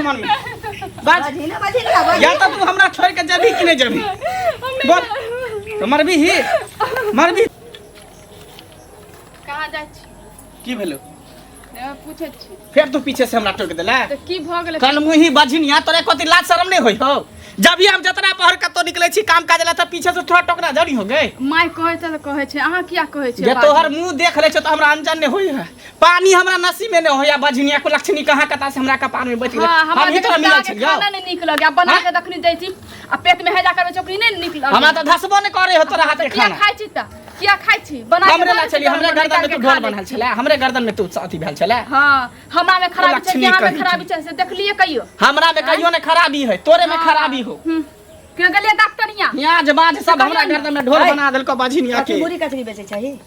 मन में बाज या तो तू हमरा छोड़ के जबी कि नहीं जबी बोल तो मरबी ही मरबी कहां जाय छी की भेलो पूछे छी फिर तू पीछे से हमरा टोक देला तो की भ गेलै कल मुही बाझिनिया तोरे कति लाज शरम नहीं होई हो जब भी हम जतरा पहर कतो निकले छी काम काज ला त पीछे से थोड़ा टोकना जड़ी हो गए माय कहे छे अहाँ किया कहे छे जे तोहर मुंह देख ले छ त हमरा अनजान नहीं होई है पानी हमरा नसी में नहीं होया बाझिनिया को लक्षणी कहां कता से हमरा कपार में बच गेल हम ही तोरा मिलल छ खाना नहीं निक लगे बना के दखनी दै छी आ पेट में हेजा करबे चोकरी नहीं निक लगे हमरा त धसबो नहीं करे हो तोरा हाथ के खाना खाइ छी त किया खाइ छी बना के हमरे ला चली हमरे गर्दन में तू ढोल बनल छले हमरे गर्दन में तू अथी भेल छले हां हमरा में खराबी छै कि हमरा में खराबी छै से देख लिए कहियो हमरा में कहियो ने खराबी है तोरे में खराबी हो के गले डॉक्टरिया यहाँ जबाज सब हमरा गर्दन में ढोल बना देलको बाझिनिया के मुरी कचरी बेचे छै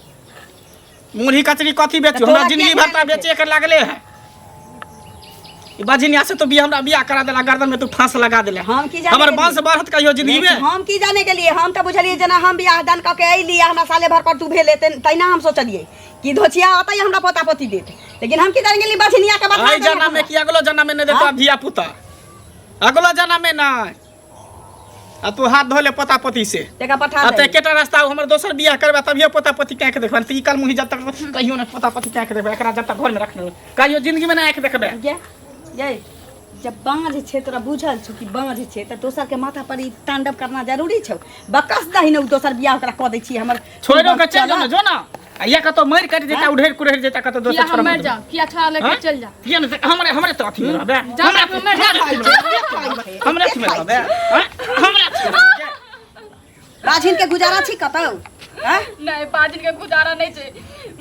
मुरही कचरी कथी बेचो हमरा जिंदगी भर ता बेचे के लागले है ई बाझिनिया से तो भी हमरा बियाह करा देला गर्दन में तू फांस लगा देले हम की जाने हमर वंश बढ़त कहियो जिंदगी में हम की जाने के लिए हम तो बुझलिए जना हम बियाह दान क के अइली हमरा साले भर पर तू भेले तैना हम सोचलिए कि धोचिया आतै हमरा पोता पोती देत लेकिन हम की जाने के लिए बाझिनिया के बात आई जन्म में कि अगलो जन्म में नहीं देता धिया पुता अगलो जन्म में ना आ तू हाथ धोले पोता पोती से तेका पठा आ दे ते केटा रास्ता हमर दोसर बियाह करबा तभियो पोता पोती क्या के देखबा ती कल मुही जब तक कहियो ना पोता पोती क्या के देखबा एकरा जब तक घर में रखने कहियो जिंदगी में ना आके देखबे ये जब बांझ छे तोरा बुझल छु कि बांझ छे त दोसर के माथा पर ई तांडव करना जरूरी छौ बकस दही न दोसर बियाह ओकरा क दै छी हमर छोड़ो के चल जा जो ना या कतो मर कर देता उधेर कुरेर देता कतो दोसर किया हम मर जा किया छा लेके चल जा किया न हमरे हमरे तो अथी में रहबे हमरे अथी में रहबे हमरे बाझिन के गुजारा छी कतौ हैं नहीं बाजिन के गुजारा नहीं छै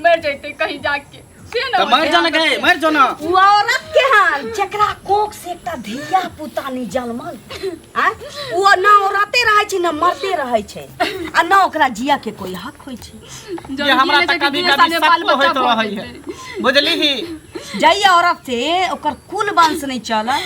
मर जइते कहीं जाके से न तो मर जाना गए मर जो ना वो औरत के हाल जकरा कोख से एकटा धिया पुता नहीं जन्मल हैं वो ना औरते रहै छै ना मरते रहै छै आ ना ओकरा जिया के कोई हक होय छै ये हमरा त कभी कभी सब होइत रहै है बुझली ही जई औरत से ओकर कुल वंश नहीं चलल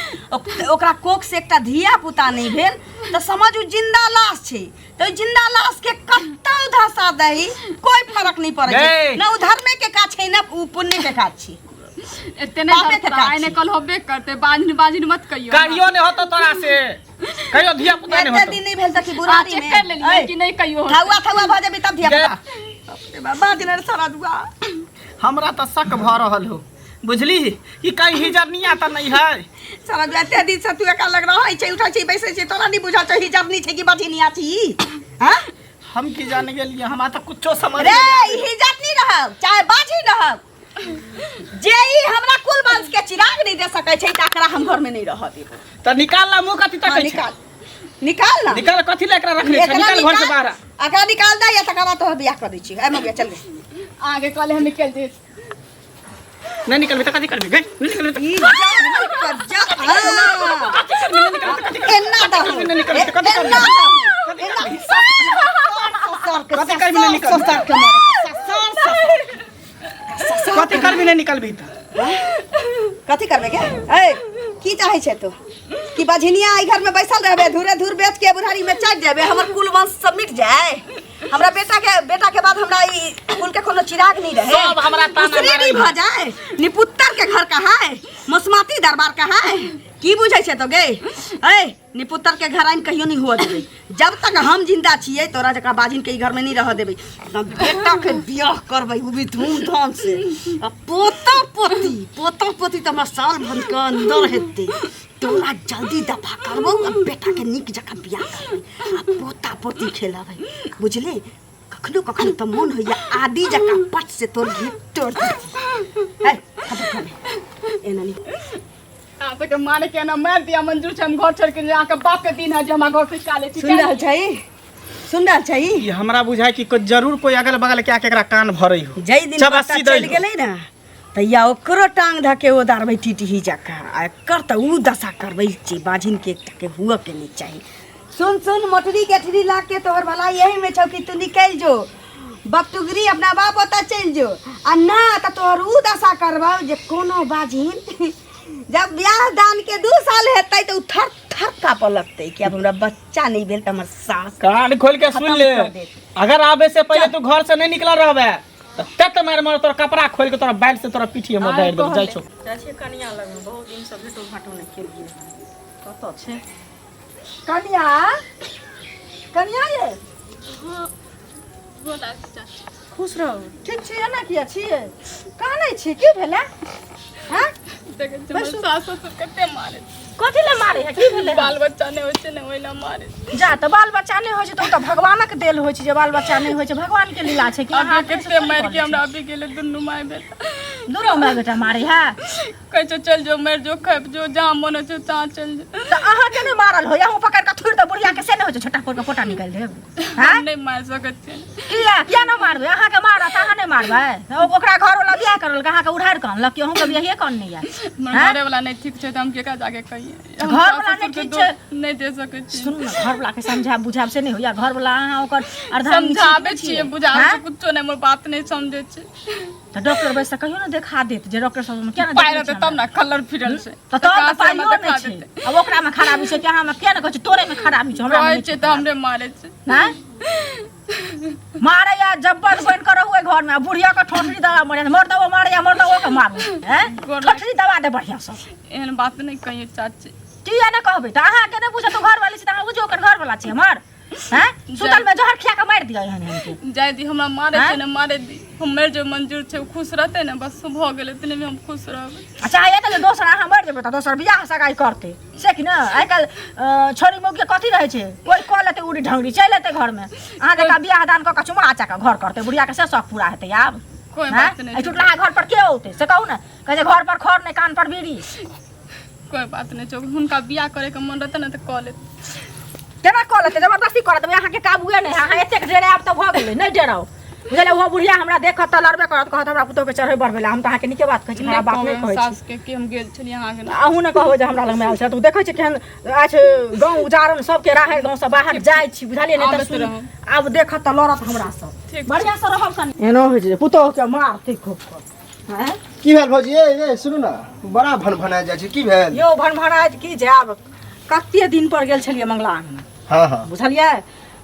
ओकरा कोख से एकटा धिया पुता नहीं भेल तो समझ उ जिंदा लाश छै तो जिंदा लाश के कत्ता धसा दही कोई फर्क नहीं पड़े छै ना उ धर्म के काज छै ना उ पुण्य के काज छै एते नहीं धरता आइने कल होबे करते बाजिन मत कहियो कहियो ने होतो तोरा से कहियो धिया पुता ने होतो एते दिन नहीं भेल त कि बुरारी में चेक कर लेलिए कि नहीं कहियो थवा भ जेबी तब धिया पुता बाबा दिन सारा दुआ हमरा त शक भ रहल हो बुझली कि कहीं हिजरनिया त नहीं है सारा एते दिन से तू एका लग रहा छै उठा छै बैसे छै तोरा नहीं बुझा छै हिजरनी छै कि बाझिनिया छी हां हम की जाने गेलिए हमरा त कुछो समझ रे हिजरनी रहब चाहे बाझी रहब जे ई हमरा कुल वंश के चिराग नहीं दे सकै छै तकरा हम घर में नहीं रह देब त निकाल ला मुंह कथि तकै निकाल निकाल ना निकाल कथि ले एकरा रखले छै निकाल घर से बाहर एकरा निकाल दे या तकरा तो बियाह कर दै छी ए मगे चल गए आगे कल हम निकल जे नहीं निकलबे त कथि करबे गए निकलबे त ई कर जा एन्ना दा एन्ना कथि करबे नहीं निकल कथि करबे नहीं निकलबे त कथी करबे के ए की चाहे छै तू कि बाझिनिया ई घर में बैसल रहबे धूरे धूर बेच के बुढ़ारी में चढ़ जाबे हमर कुल वंश सब मिट जाए हमरा बेटा के बाद हमरा ई कुल के कोनो चिराग नहीं रहे सब हमरा ताना मारे भ जाए निपुत्तर के घर कहाँ है मसमाती दरबार कहाँ है की बुझै छै तो गे ए निपुत्तर के घर आइन कहियो नहीं हुआ देबे जब तक हम जिंदा छिए तोरा जका बाजिन के ई घर में नहीं रह देबे बेटा के बियाह करबै उ भी धूमधाम से आ पोता पोती त हमरा साल भर के अंदर हेते तोरा जल्दी दफा करबो आ बेटा के निक जका बियाह करबै आ पोता पोती खेलाबै बुझले कखनो कखनो त मन होइया आदि जका पट से तोर घीट तोड़ दे है एना नहीं आप के माने के ना मार दिया मंजूर छै हम घर छोड़ के जाके बाप के दिन है जे हमरा घर से काले छी सुन रहल छै ये हमरा बुझाय कि कोई जरूर कोई अगल बगल के आके एकरा कान भरई हो जई दिन पता चल गेलै ना तैया ओकरो टांग धके ओदारबै टीटी जका आ कर त उ दशा करबै छी बाजिन के एकटा के हुआ के नहीं चाहिए सुन मोटरी गेठरी लाग के तोहर भला यही में छौ कि तू निकल जो बकटुगरी अपना बाप ओता चल जो आ ना त तोहर उ दशा करबौ जे कोनो बाजिन जब ब्याह दान के 2 साल हेतै तो थर थर काप लगतै कि अब हमरा बच्चा नहीं भेल त हमर सास कान खोल के सुन ले अगर आवे से पहले तू घर से नहीं निकला रहबे तत मार मार तोरा कपड़ा खोल के तोरा बैल से तोरा पीठी में दाइर दे जाय छौ चाची कनिया लग में बहुत दिन से भेटो घाटो नहीं केलिए कत छे कनिया कनिया ये बोला चाची खुश रहो ठीक छियै ना किया छियै कानै छी की भेलै हां देखे हमर सास ससुर कते मारे कथि ले मारे है की भेलै बाल बच्चा नहीं होय छै ने ओइला मारे जा त बाल बच्चा नहीं होय छै त भगवानक देल होय छै जे बाल बच्चा नहीं होय छै भगवान के लीला छै कि अहाँ कते मार के हमरा अभी गेले दुनू माय बेटा दुनू माय बेटा मारे है कहै छै चल जो मर जो खैब जो जहां मन छै तहां चल जो त अहाँ के नहीं मारल हो अहूँ पकड़ के थुड़ दे बुढ़िया के से नहीं होय छै छोटा कोर के पोटा निकाल देब हां नहीं मार सकत छै किया न मारबे अहाँ के मारत अहाँ नहीं मारबै ओकरा घर वाला बियाह करल अहाँ के उधार कान लक अहूँ के बियाह कान नहीं है मारे वाला नहीं ठीक छै त हम केका जाके कहिए घर वाला नहीं ठीक छै नहीं दे सकत छी सुन न घर वाला के समझा बुझाब से नहीं होया घर वाला अहाँ ओकर अर्धांगिनी समझाबे छियै बुझाबे छै कुछो नहीं मोर बात नहीं समझे छै त डॉक्टर बैस कहियो न देखा देत जे डॉक्टर सब में क्या न पाइ रहते तब ना कलर फिरल छै त पाइयो नहीं छै अब ओकरा में खराबी छै कि अहाँ में क्या न कहै छै तोरे में खराबी छै हमरा कहै में छै त हमरे मारे छै हैं मारे या जब्बर बन कर हुए घर में बुढ़िया का ठोठरी दवा मर दवा मारे या मर दवा के मारू हैं ठोठरी दवा दे बढ़िया से एहन बात नहीं कहिए चाची किया न कहबे त अहाँ के नहीं बुझे तो घर वाली से त अहाँ बुझो ओकर घर वाला छै हमर हैं सुतल में जहर खिया के मार दिया एहन हमके जाय दी हमरा मारे छै ने मारे दी हमर जो मंजूर छै खुश रहते ने बस भ गेलै तने में हम खुश रहबै अच्छा ये तो दोसर अहाँ मर जेबै त दोसर बियाह सगाई करते से कि न आइ काल छोरी मौगी कथी रहे छै कोई कह लेते उड़ी ढंगरी चल लेते घर में अहाँ देखा बियाह दान क के चुमा चाका घर करते बुढ़िया के से शौक पूरा हेतै आब कोई बात नहीं टुटला घर पर के होते से कहू न कहे घर पर खर नहीं कान पर बीड़ी कोई बात नहीं जो हुनका बियाह करे के मन रहते ने त क ले केना कह लेते जबरदस्ती करत अहाँ के काबुए नहीं अहाँ एतेक डेरे आब त भ गेलै नहीं डेराओ बुझले वो बुढ़िया हमरा देखत त लड़बे करत कहत हमरा पुतो के चढ़े बढ़बेला हम त अहाँ के नीके बात कहै छी हमरा बात नहीं कहै छी सास के हम गेल छली अहाँ के अहूँ ने कहबै जे हमरा लग में आयल छै तू देखै छी केहन आज गाँव उजारन सबके राहे गाँव से बाहर जाइ छी बुझलिए नहीं त सुन आब देखत त लड़त हमरा सब बढ़िया से रहब कनी एनो होइ छै पुतो के मारते खूब हैं की भेल भौजी ए सुनू ना बड़ा भनभना जाइ छै की भेल यो भनभनाज की जाब कते दिन पर गेल छलिए मंगलान में हां हां बुझलिए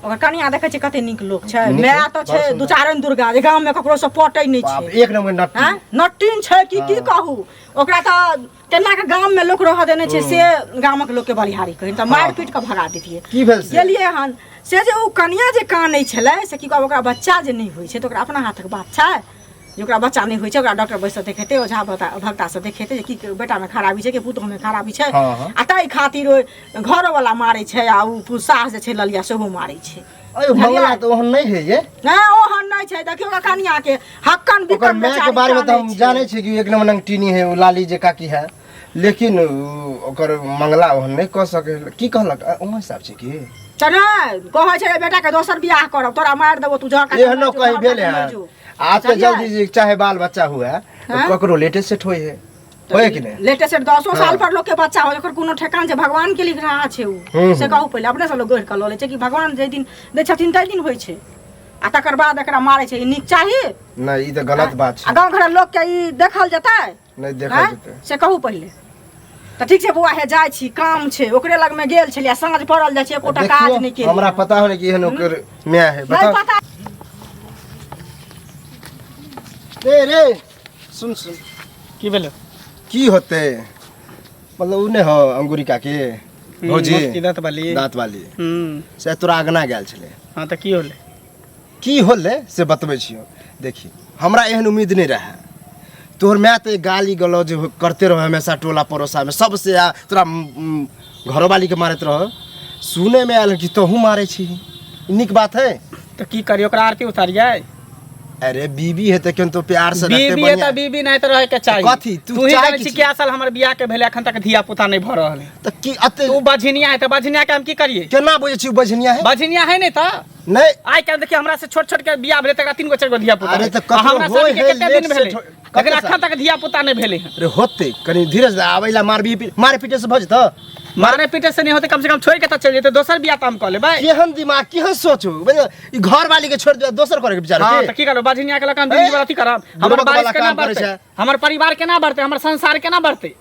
ओकर कनिया देखै छै कते नीक लोक छै मैं त छै दू चारन दुर्गा जे गांव में ककरो से पटै नहीं छै बाप एक नंबर नट्टी हैं नट्टीन छै की कहू ओकरा त केना के गांव में लोक रह देने छै से गामक लोक के बलिहारी कहि त मार पीट के भगा देतिए की भेल से गेलिए हन से जे ओ कनिया जे कानै छलै से की कहब ओकरा बच्चा जे नहीं होइ छै त ओकरा अपना हाथक बात छै ओकरा बच्चा नहीं होइ छै ओकरा डॉक्टर बैस देखेते ओझा भक्ता से देखेते कि बेटा में खराबी छै कि पुतोह में खराबी छै आ ताहि खातिर घर वाला मारै छै आ उ सास जे छै ललिया सेहो मारै छै अय भगला तो ओहन नहीं है ये ना ओहन नहीं छै देखियो का कनिया के हक्कन ओकर बिकन माय के बारे में तो हम जाने छी कि एक नंबर नंगटीनी है वो लाली जे काकी है लेकिन ओकर मंगला ओहन नहीं कह सके की कहलक ओ हिसाब छै की चल कहै छै बेटा के दोसर बियाह करब तोरा मार देबो तू जहर एहनो कहि भेल है आज तो जल्दी चाहे बाल बच्चा हुआ तो ककरो लेटेस्ट सेट होय है होय कि नहीं लेटेस्ट 10 साल पर लोग के बच्चा हो ओकर कोनो ठेकान छै भगवान के लिख रहा छै उ से कहू पहिले अपने सब लोग गढ़ के ल ले छै कि भगवान जे दिन दे छथिन तै दिन होय छै आ तकर बाद एकरा मारै छै ई नीक चाही नहीं ई तो गलत बात छै आ गांव घर लोग के ई देखल जेतै नहीं देखल जेतै से कहू पहिले त ठीक छै बुआ हे जाइ छी काम छै ओकरे लग में गेल छलिया साँझ पड़ल जाइ छै एकोटा काज नहीं केलिए हमरा पता हो नहीं कि एहन ओकर माय है नहीं बता पता रे सुन सुन की भेलै की होते मतलब उ ने हो अंगूरिका के भौजी दांत वाली से तोरा अगना गेल छले हां त की होलै की होले से बतबै छियो देखी हमरा एहन उम्मीद नहीं रहा तोहर माय तो गाली गलौज करते रहो हमेशा टोला पड़ोसा में सबसे तोरा घरों वाली के मारत रहो सुने में आयल कि तोहू मारे छी निक बात है तो की करियो ओकरा आरती उतारियै अरे बीबी है तो क्यों तो प्यार से रखते बीबी है त बीबी नहीं त रहे के चाहिए कथी तू ही जाने छी क्या साल हमर बियाह के भेले अखन तक धिया पुता नहीं भ रहल है तो की अते तू बझनिया है त बझनिया के हम की करिए केना बुझे छी बझनिया है बझनिया है नहीं त नहीं आइ काल देखिए हमरा से छोट छोट के बियाह भेले तकरा 3 गो 4 गो धिया पुता अरे है। त ककरो हमरा होय सब के है, कते दिन लेट से भेले कते लेकिन साल? अखन तक धिया पुता नहीं भेले हैं अरे होते कनी धीरे से आवेला मारे पीटे से भज त मारने पीटे से नहीं होते कम से कम छोड़ के त चल जेते दोसर बियाह त हम क लेबै केहन दिमाग केहन सोचो ई घर वाली के छोड़ दे दोसर करे के विचार हां के त की करब बझनिया के लकन जिंदगी अथी करब हमर बुड़बक बारिश वाला केना काम करे बढ़ते छै। हमर परिवार केना बढ़ते हमर संसार केना बढ़ते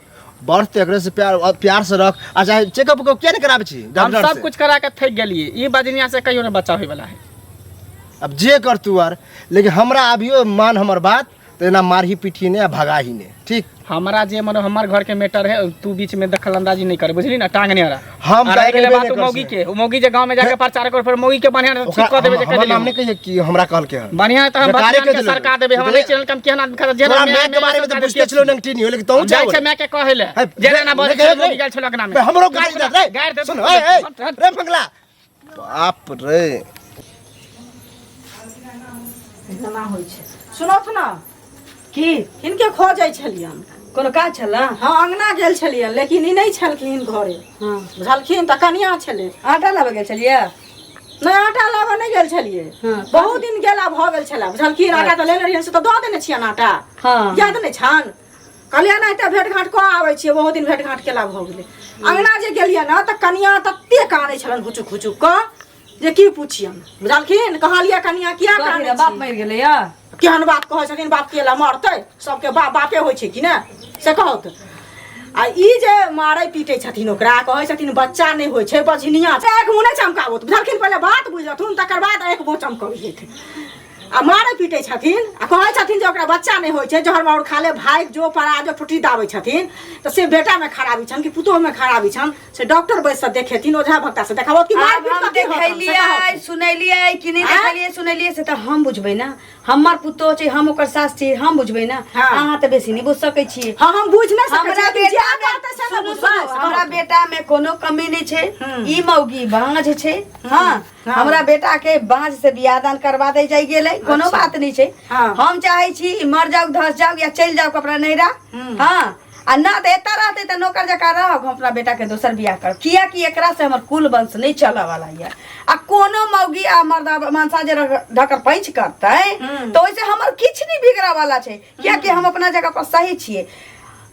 बढ़ते एकरे से प्यार से रख आ चाहे चेकअप को क्या नहीं कराबे छी हम डॉक्टर सब से कुछ करा के थक गेलिए ई बझनिया से कहियो नहीं बच्चा होय वाला है अब जे कर तू आर, लेकिन हमरा अभियो मान हमर बात, तो एना मारही पीठी ने भगा ही ने, ठीक। हमारा जे मतलब हमार घर के मैटर है, तू बीच में दखल अंदाजी नहीं करे, बुझली ना, टांग नहीं आ रहा। हम आ डायरेक्ट बात मौगी के, मौगी जे गांव में जाके प्रचार कर, फिर मौगी के बढ़िया ठीक कर देबे, जे हमरा नाम नहीं कहिए कि हमरा कहल के है बढ़िया त हम सरकारे बच्चा के सरकार देबे, हम नहीं चैनल कम केना जे तोरा मैं के बारे में तो पूछते चलो नंगटी नहीं हो, लेकिन तू जाय छै मैं के कहले जे ना बोल मौगी गेल छलक ना में हमरो गाड़ी दे रे, सुन ए रे मंगला, बाप रे एना होइ छै। सुनत ना की हिनके खो जाइ छलियन, कोनो काज छला? हाँ अंगना गेल छलियन, लेकिन ई नहीं छलखिन घरे। हाँ बुझलखिन त कनिया छले। आटा लाबे गेल छलियै? नहीं आटा लाबे नहीं गेल छलिए। हाँ, बहुत दिन गेला भ गेल छला। बुझलखिन आटा त ले रहियन से त द देने छियन आटा। हाँ याद नहीं छन? कहलिए नहीं त भेट घाट क आबै छियै, बहुत दिन भेट घाट केला भ गेलै। अंगना जे गेलिए ना त कनिया तत्ते कानै छलन हुचुक हुचुक क जे की पूछियन। बुझलखिन? कहलिए कनिया किया कानै बाप मरि गेलै या? केहन बात कहै छथिन, बाप के ला मरतै? सबके बापे होइ छै कि ने से कहत। आ ई जे मारै पीटे छथिन ओकरा, कहै छथिन बच्चा नहीं होइ छै, बझनिया छै। एक मुँह नहीं चमकाबत। बुझलखिन? पहिले बात बुझलथुन, तकर बाद एक मुँह चमकबियत। आ मारै पीटे छथिन आ कहै छथिन जे ओकरा बच्चा नहीं होइ छै, जहर माउर खा ले, भाग जो परा जो फुटी दाबै छथिन, त से बेटा में खराबी छन कि पुतोह में खराबी छन, से डॉक्टर बैस से देखेथिन, ओझा भक्ता से देखाबत कि मार आब पीट हम कते होत, से देखलियै, कहत। सुनैलियै कि नहीं देखलियै? सुनैलियै से त हम बुझबै ना, हमर पुतोह छै, हम ओकर सास छी, हम बुझबै ना। हाँ। अहाँ त बेसी नहीं बुझ सकै छी। हाँ हम बुझ नहीं सकै हमरा छी, बेटा जे कहतै से सुनू ना सुनू, बुझबै। हमरा बेटा में कोनो कमी नहीं छै। हम्म। ई मौगी बांझ छै। हाँ हाँ। हमरा बेटा के बांझ से बियाह दान करवा दे जाई गेलै, कोनो अच्छा। बात नहीं छै। हाँ। हम चाहे छी मर जाऊ, धस जाऊ या चल जाऊ कपड़ा नैरा। हम्म। हाँ आ ना तो एता रहते तो नौकर जका रहब, हम अपना बेटा के दोसर बियाह कर, किया कि एकरा से हमर कुल वंश नहीं चले वाला है। आ कोनो मौगी आ मर्दा मानसा जे ढकर पैंच करते तो ओइसे हमर किछ नहीं बिगड़ा वाला छै, किया कि हम अपना जगह पर सही छिए।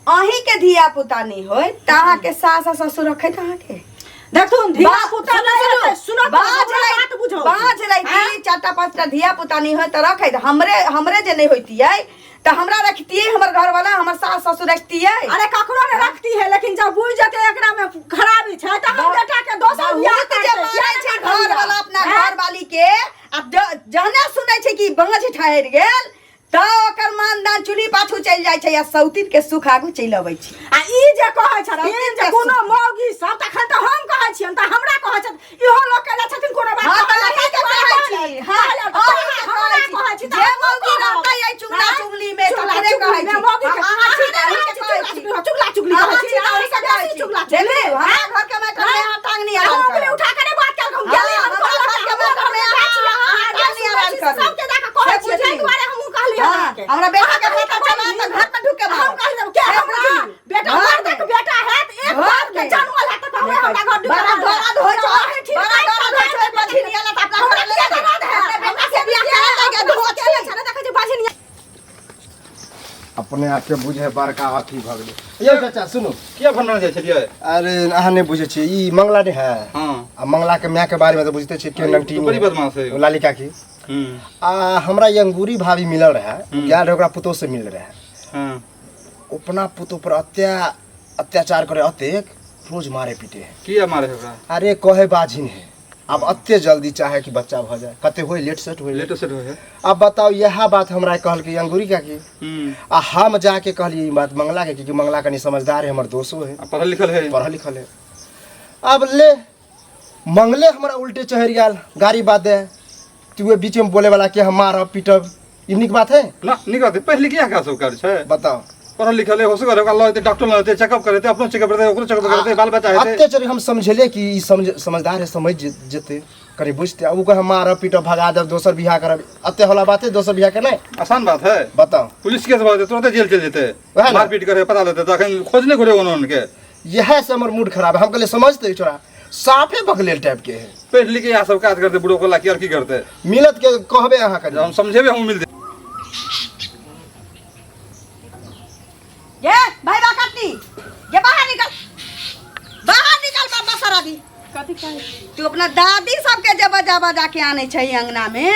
अही के धिया पुता नहीं होय त अहाँ के सास आ ससुर रखे अहाँ के देखथुन धिया पुता नहीं रहतै, सुनो बात बुझो। बाज रही चारटा पांचटा धिया पुता नहीं होय त रखे, हमरे जे नहीं होतियै त हमरा रखतियै, हमर घर वाला हमर सास ससुर रखतियै। अरे ककरो ने रखती है, लेकिन जब बुझ जते एकरा में खराबी छै त हम बेटा के दोसर बियाह बहुत जे मारै छै घर वाला अपना घर वाली के, आ जहने सुनै छै कि बांझ ठहर गेल त ओकर मानदान चुली पाछू चल जाय छै, या सौतीन के सुख आगू चल अबै छै। आ ई जे कहै छथिन जे कोनो मौगी सब तखन त हम कहै छियन, त हमरा कहै छथिन इहो लोग केला छथिन कोनो बात। हाँ, त अहीं के कहै छी। हाँ, हमरा कहै छी जे मौगी रहतै आई चुगला चुगली में तकरे कहै छी। मौगी के चुगला चुगली कहै छी, चुगला चले हां घर के मैटर में हां टांग नहीं आराम कर, उठा के बात कर, हम गेली हम घर के मैटर में हां टांग नहीं आराम कर, सबके जाके कहै छी, ताहि दुआरे हमहु कहलियै अहाँके। हमरा बेटा के पता चला त घर में ढुके मार, हम कह देब के हमरा बेटा घर देख बेटा है त एक बार के जन्मल है त हमरा घर ढुके बड़ा दर्द हो छै, बड़ा दर्द हो छै, बछिनिया ला त अपना घर ले जा, अपने बेटा से बियाह करा के धो छै देखै छी बाजिनिया अपने आके बुझे बड़का अथी भ गेलै। यौ चाचा सुनू, किया भरना जाइ छलियै? अरे अहाँ नहीं बुझे छियै, ई मंगला नहीं है। हाँ आ मंगला के माय के बारे में तो बुझते छियै, के नंगटी बड़ी बदमाश है। लालिका की। आ हमरा ये अंगूरी भाभी मिलल रहे, गेल रहे ओकरा पुतोह से मिल रहे। हाँ अपना पुतोह पर अत्याचार करे, अतेक रोज मारे पीटे है। किया मारे ओकरा? अरे कहे बाजिन है, अब अत्ते जल्दी चाहे कि बच्चा भ जाए, कते होय लेट सेट होय। लेटो सेट होय। अब बताओ यह बात हमरा कहल कि अंगूरी का की, आ हम जाके कहलिए ई बात मंगला के, क्योंकि मंगला कनी समझदार है, हमर दोस्तों है, पढ़ल लिखल है। पढ़ल लिखल है। अब ले मंगले हमरा उल्टे चढ़ गेल, गाड़ी बात दे तू बीच में बोले वाला के हम मारब पीटब, ई निक बात है? ना निक बात है। पढ़ लिख का सब कर छै? बताओ पढ़ल लिखल है, होसो करे अल्लाह ते डॉक्टर लते चेकअप करते, अपनो चेकअप करते, ओकरो चेकअप करते, बाल बच्चा हेते। अत्ते चढ़ हम समझले कि ई समझदार है, समझ जेते करे बुझते। अब को हम मारब पीटब भगा देब, दोसर बियाह करब, अत्ते होला बात है दोसर बियाह के नहीं? आसान बात है। बताओ पुलिस केस बात तुरंत जेल चल जेते, वह ना। मारपीट करे पता लेते तो अखन खोजने घुरे उन्होंने के। यह से हमर मूड खराब है। हम कहले समझते छोरा साफे बगलेल टाइप के है, पढ़ लिख के यहाँ सब काज करते, बुढ़ो को ला की करते, मिलत के कहबे अहाँ के हम समझेबे हम मिलते। ये भाई बाकती ये बाहर निकल बाबा सरादी। कथी कहै? तू अपना दादी सबके जब जाके आने छही अंगना में,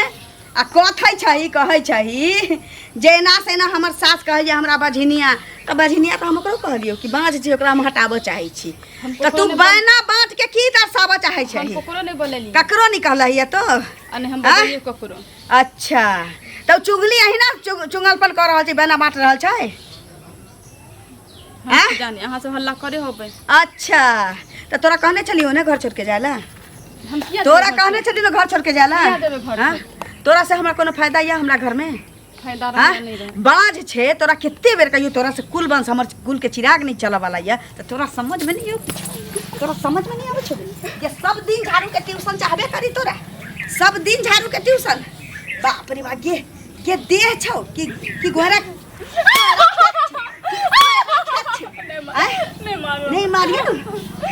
आ कथै छही कहै छही जे एना से ना हमर सास कहै जे हमरा बझिनिया तो बजनिया तो हम ओकरो कहलियो कि बाँझ छै ओकरा हम हटाबऽ चाहै छी तो तू ककरो बैना बाँझ के की दर्शाबऽ चाहै छै हम ककरो नहीं बोलेली ककरो नहीं कहलही तो अने हम बोलिए ककरो अच्छा तो चुगली अही ना चुंगलपन कर रहल छै बैना बाँट रहल छै हम की जाने यहाँ से हल्ला करे होबे अच्छा तो तोरा कहने चलियो ना घर छोड़ के जाला हम किया तोरा कहने चलियो घर छोड़ के जाला किया देबे घर हाँ? तोरा से हमरा कोनो फायदा या हमरा घर में फायदा हाँ? रहे नहीं रहे बाज छे तोरा कितने बेर कहियो तोरा से कुल वंश हमर कुल के चिराग नहीं चला वाला या तो तोरा समझ में नहीं तोरा समझ में नहीं आवे छो ये सब दिन झाड़ू के ट्यूशन चाहबे करी तोरा सब दिन झाड़ू के ट्यूशन बाप रे बाप ये देह छौ कि गोरा नहीं मारो नहीं मारिए ना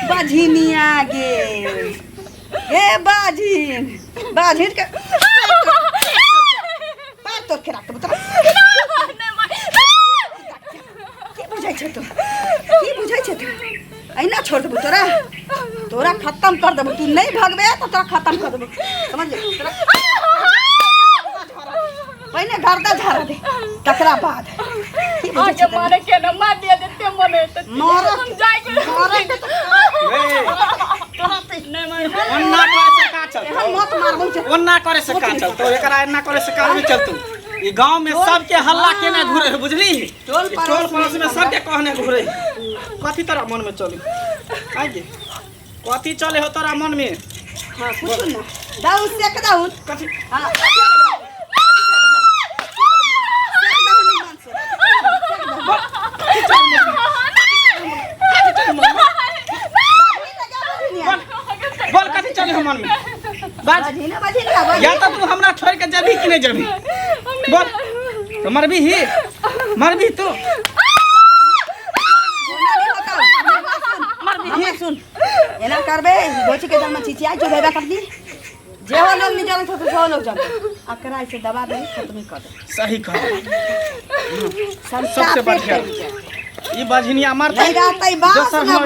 बाझिनिया गे ए बाझिन के पैर तोड़ के रख तोरा की बुझाइ छै तू ऐना छोड़ देबो तोरा खत्म कर देबो तू नहीं भगबे तो तोरा खत्म कर देबो समझ ले पहले गर्दा झाड़ दे तकरा बाद की बुझाइ आगे छै मारे के ना मार दिया देते मने तो मारो हम जाए के नहीं मारो ओन्ना करे से का चल हम मत मारबो छै ओन्ना करे से का चल तो एकरा एन्ना करे से का नहीं चलतू ई गांव में सबके हल्ला केने घुरे है बुझली टोल ई टोल पड़ोस में सबके कहने घुरे कथी तोरा मन में चली आगे कथी चले हो तोरा मन में हां कुछ ना दाऊ सेक दाऊ कथी हां बोल कथी चले हो मन में बाज बाजी या तो तू हमरा छोड़ के जबी कि नहीं जबी बोल तो मरबी तू सुन एना करबे गोची के जन्म चिचिया जो भेबा कर दी जे हो लोग नहीं जानत तो सो लोग जानत अकरा से दबा दे खत्म कर दे सही कह सबसे बढ़िया ई बाझिनिया मारता नहीं रहता बास ना